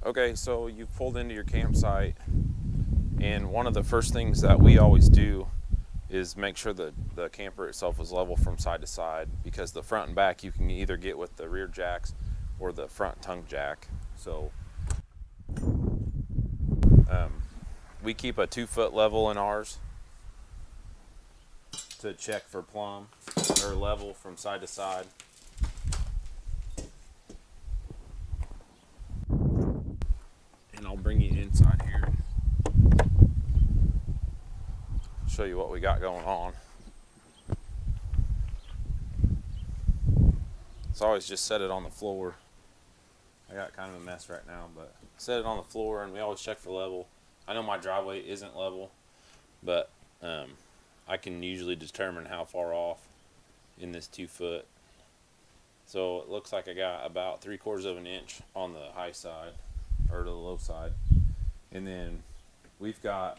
Okay, so you've pulled into your campsite, and one of the first things that we always do is make sure that the camper itself is level from side to side, because the front and back you can either get with the rear jacks or the front tongue jack. So we keep a 2-foot level in ours to check for plumb or level from side to side. And I'll bring you inside here, show you what we got going on. So I always just set it on the floor. I got kind of a mess right now, but set it on the floor, and we always check for level. I know my driveway isn't level, but I can usually determine how far off in this 2-foot. So it looks like I got about 3/4 of an inch on the high side, or to the low side. And then we've got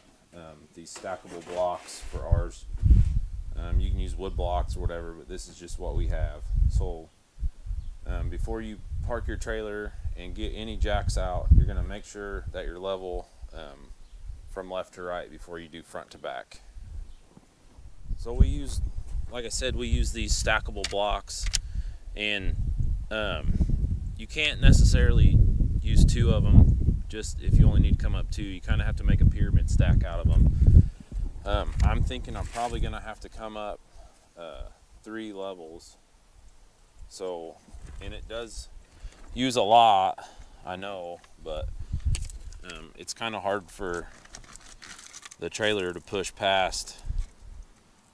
these stackable blocks for ours. You can use wood blocks or whatever, but this is just what we have. So before you park your trailer and get any jacks out, you're going to make sure that you're level from left to right before you do front to back. So we use, like I said, we use these stackable blocks, and you can't necessarily use 2 of them. Just if you only need to come up 2, you kind of have to make a pyramid stack out of them. I'm thinking I'm probably going to have to come up 3 levels. So, and it does use a lot, I know, but it's kind of hard for the trailer to push past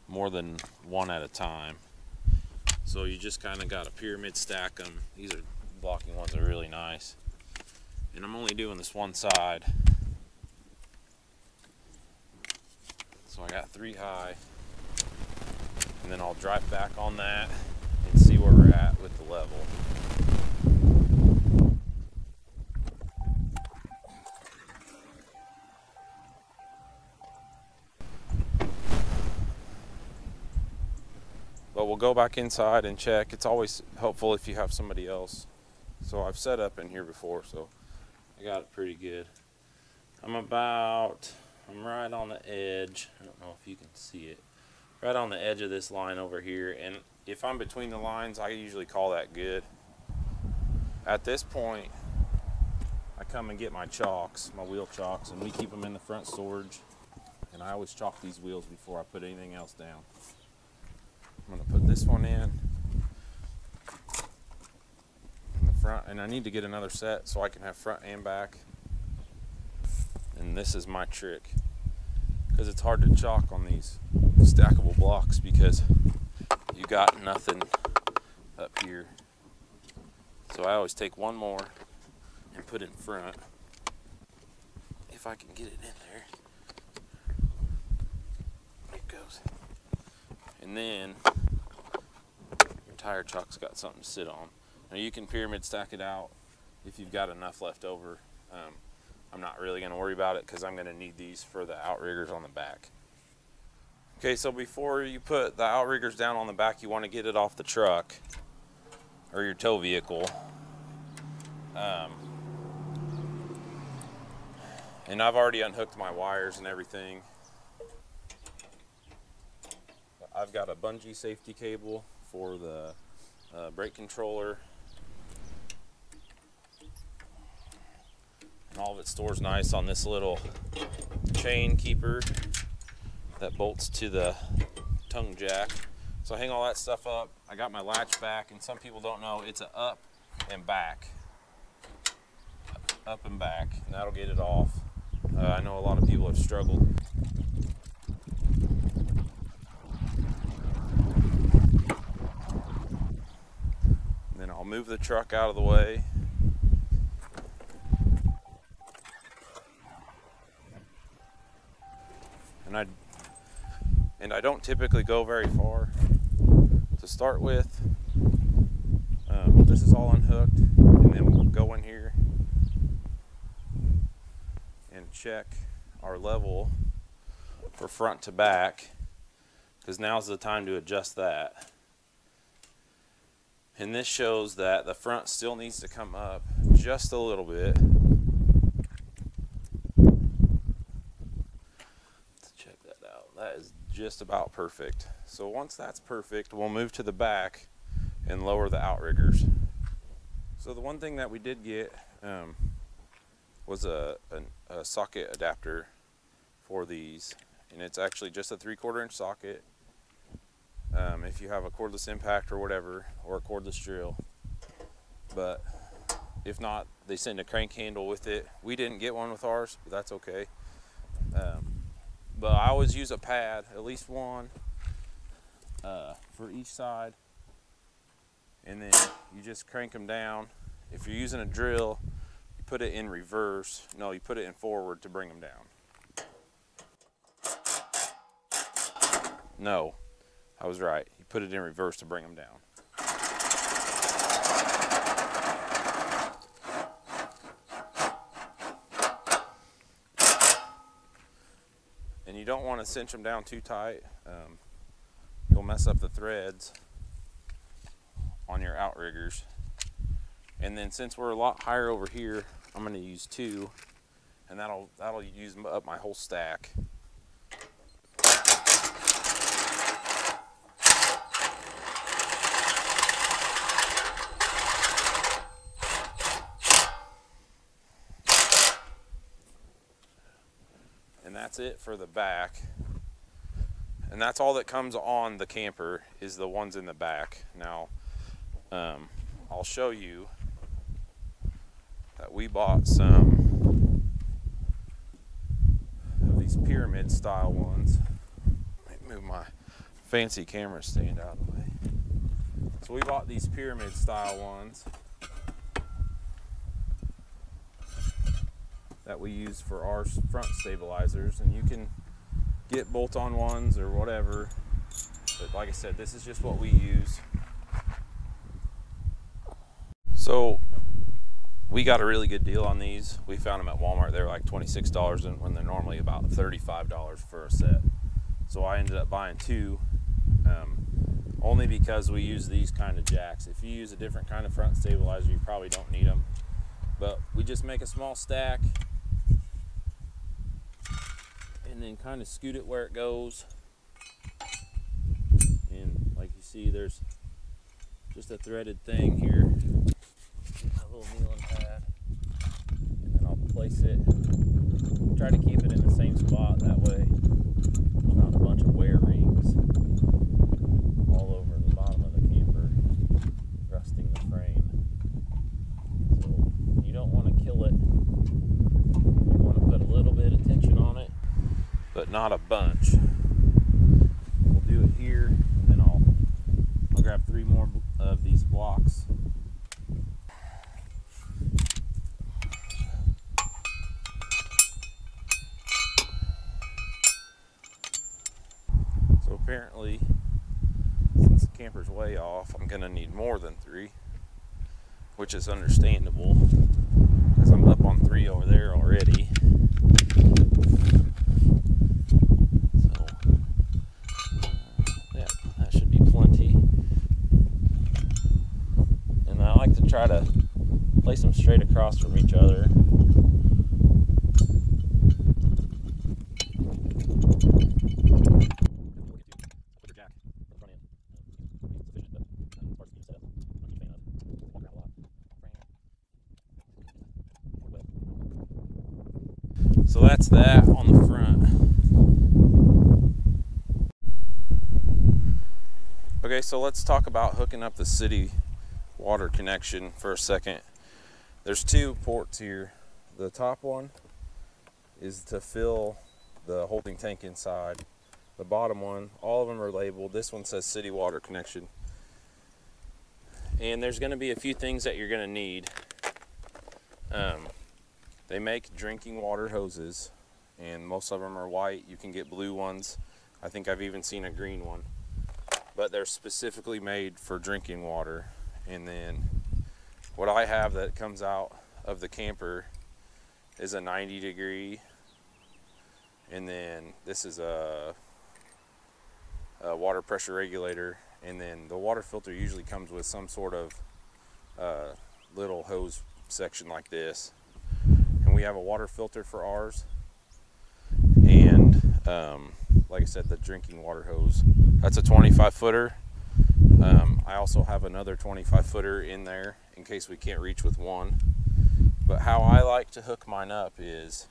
more than 1 at a time. So you just kind of got to pyramid stack them. These are blocking ones are really nice. And I'm only doing this one side. So I got 3 high. And then I'll drive back on that and see where we're at with the level. But we'll go back inside and check. It's always helpful if you have somebody else. So I've set up in here before, so I got it pretty good. I'm right on the edge. I don't know if you can see it. Right on the edge of this line over here. And if I'm between the lines, I usually call that good. At this point, I come and get my chocks, my wheel chocks, and we keep them in the front storage. And I always chalk these wheels before I put anything else down. I'm going to put this one in the front, and I need to get another set so I can have front and back. And this is my trick, because it's hard to chalk on these stackable blocks because you got nothing up here. So I always take one more and put in front, if I can get it in there. There it goes. And then your tire chalk's got something to sit on. Now you can pyramid stack it out if you've got enough left over. I'm not really going to worry about it because I'm going to need these for the outriggers on the back. Okay, so before you put the outriggers down on the back, you want to get it off the truck or your tow vehicle. And I've already unhooked my wires and everything. I've got a bungee safety cable for the brake controller. And all of it stores nice on this little chain keeper that bolts to the tongue jack. So I hang all that stuff up. I got my latch back, and some people don't know it's a up and back. Up and back, and that'll get it off. I know a lot of people have struggled. Then I'll move the truck out of the way. And I don't typically go very far to start with. This is all unhooked, and then we'll go in here and check our level for front to back, because now's the time to adjust that. And this shows that the front still needs to come up just a little bit, just about perfect. So once that's perfect, we'll move to the back and lower the outriggers. So the one thing that we did get was a socket adapter for these, and it's actually just a 3/4 inch socket. If you have a cordless impact or whatever, or a cordless drill, but if not, they send a crank handle with it. We didn't get one with ours, but that's okay. But I always use a pad, at least one, for each side, and then you just crank them down. If you're using a drill, you put it in reverse. No, you put it in forward to bring them down. No, I was right. You put it in reverse to bring them down. And you don't want to cinch them down too tight. You'll mess up the threads on your outriggers. And then since we're a lot higher over here, I'm going to use 2, and that'll use up my whole stack. And that's it for the back. And that's all that comes on the camper, is the ones in the back. Now, I'll show you that we bought some of these pyramid style ones. Let me move my fancy camera stand out of the way. So we bought these pyramid style ones that we use for our front stabilizers, and you can get bolt-on ones or whatever, but like I said, this is just what we use. So we got a really good deal on these. We found them at Walmart. They were like $26, and when they're normally about $35 for a set. So I ended up buying 2, only because we use these kind of jacks. If you use a different kind of front stabilizer, you probably don't need them. But we just make a small stack and then kind of scoot it where it goes. And like you see, there's just a threaded thing here. A little kneeling pad, and then I'll place it, try to keep it in the same spot, that way there's not a bunch of wear rings all over the bottom of the camper rusting the frame. So you don't want to kill it, you want to put a little bit of tension on it, but not a bunch. We'll do it here, and then I'll grab 3 more of these blocks. Apparently, since the camper's way off, I'm going to need more than 3, which is understandable because I'm up on 3 over there already. So, yeah, that should be plenty. And I like to try to place them straight across from each other. So that's that on the front. Okay, so let's talk about hooking up the city water connection for a second. There's 2 ports here. The top one is to fill the holding tank inside. The bottom one, all of them are labeled. This one says city water connection. And there's going to be a few things that you're going to need. They make drinking water hoses, and most of them are white. You can get blue ones. I think I've even seen a green one. But they're specifically made for drinking water. And then what I have that comes out of the camper is a 90-degree. And then this is a water pressure regulator. And then the water filter usually comes with some sort of little hose section like this. And we have a water filter for ours, and like I said, the drinking water hose. That's a 25 footer. I also have another 25 footer in there in case we can't reach with one. But how I like to hook mine up is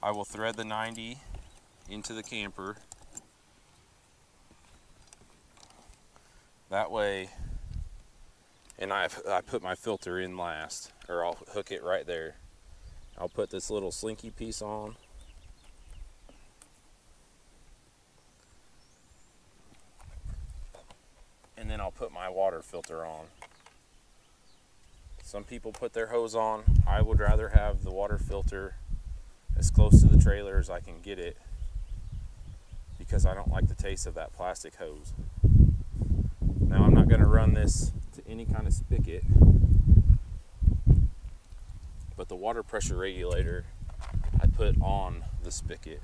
I will thread the 90 into the camper. That way, and I put my filter in last, or I'll hook it right there. I'll put this little slinky piece on. And then I'll put my water filter on. Some people put their hose on. I would rather have the water filter as close to the trailer as I can get it, because I don't like the taste of that plastic hose. Now I'm not going to run this to any kind of spigot, but the water pressure regulator I put on the spigot.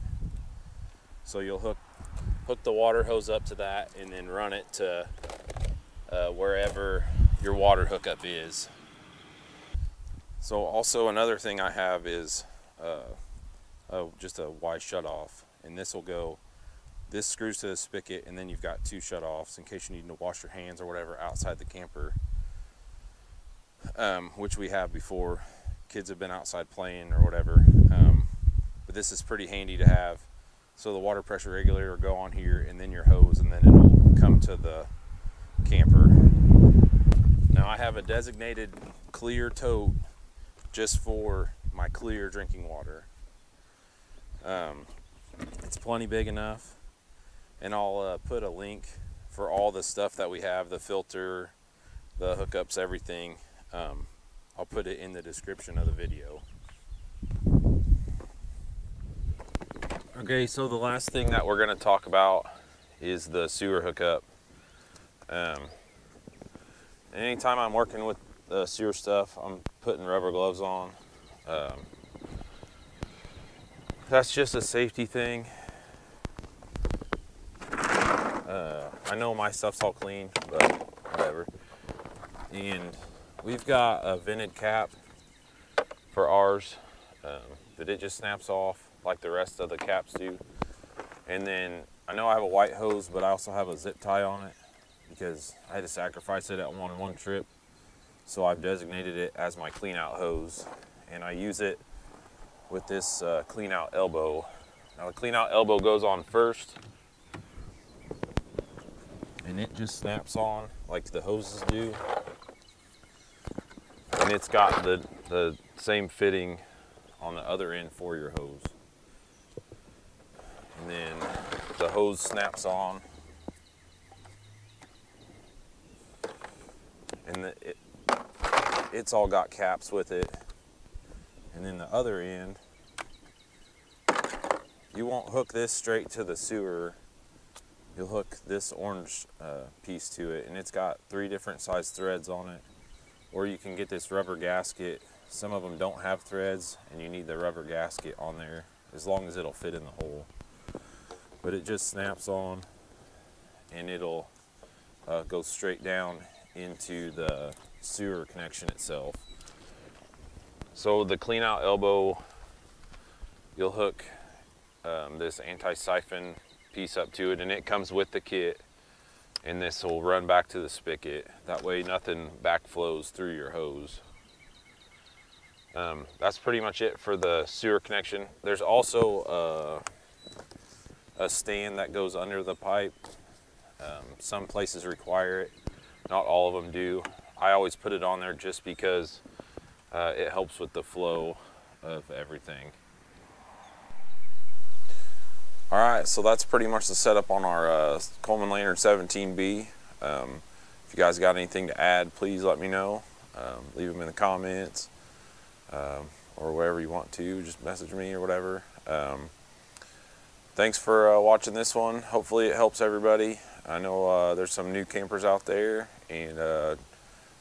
So you'll hook the water hose up to that and then run it to wherever your water hookup is. So also another thing I have is just a Y shutoff, and this screws to the spigot, and then you've got two shutoffs in case you need to wash your hands or whatever outside the camper, which we have before. Kids have been outside playing or whatever, but this is pretty handy to have. So the water pressure regulator will go on here, and then your hose, and then it'll come to the camper. Now I have a designated clear tote just for my clear drinking water. It's plenty big enough, and I'll put a link for all the stuff that we have, the filter, the hookups, everything. I'll put it in the description of the video. Okay, so the last thing that we're going to talk about is the sewer hookup. Anytime I'm working with the sewer stuff, I'm putting rubber gloves on. That's just a safety thing. I know my stuff's all clean, but whatever. And we've got a vented cap for ours, but it just snaps off like the rest of the caps do. And then I know I have a white hose, but I also have a zip tie on it because I had to sacrifice it at one trip. So I've designated it as my cleanout hose, and I use it with this Cleanout Elbow. Now the Cleanout Elbow goes on first, and it just snaps on like the hoses do. And it's got the same fitting on the other end for your hose. And then the hose snaps on, and it's all got caps with it. And then the other end, you won't hook this straight to the sewer. You'll hook this orange piece to it, and it's got 3 different size threads on it. Or you can get this rubber gasket. Some of them don't have threads, and you need the rubber gasket on there as long as it'll fit in the hole. But it just snaps on, and it'll go straight down into the sewer connection itself. So the Cleanout Elbow, you'll hook this anti-siphon piece up to it, and it comes with the kit, and this will run back to the spigot. That way nothing backflows through your hose. That's pretty much it for the sewer connection. There's also a stand that goes under the pipe. Some places require it, not all of them do. I always put it on there just because it helps with the flow of everything. Alright, so that's pretty much the setup on our Coleman Lantern 17B. If you guys got anything to add, please let me know. Leave them in the comments, or wherever you want to. Just message me or whatever. Thanks for watching this one. Hopefully it helps everybody. I know there's some new campers out there, and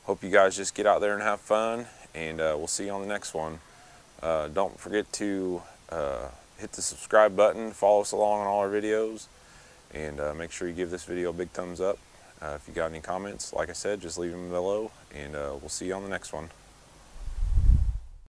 hope you guys just get out there and have fun, and we'll see you on the next one. Don't forget to hit the subscribe button, follow us along on all our videos, and make sure you give this video a big thumbs up. If you got any comments, like I said, just leave them below, and we'll see you on the next one.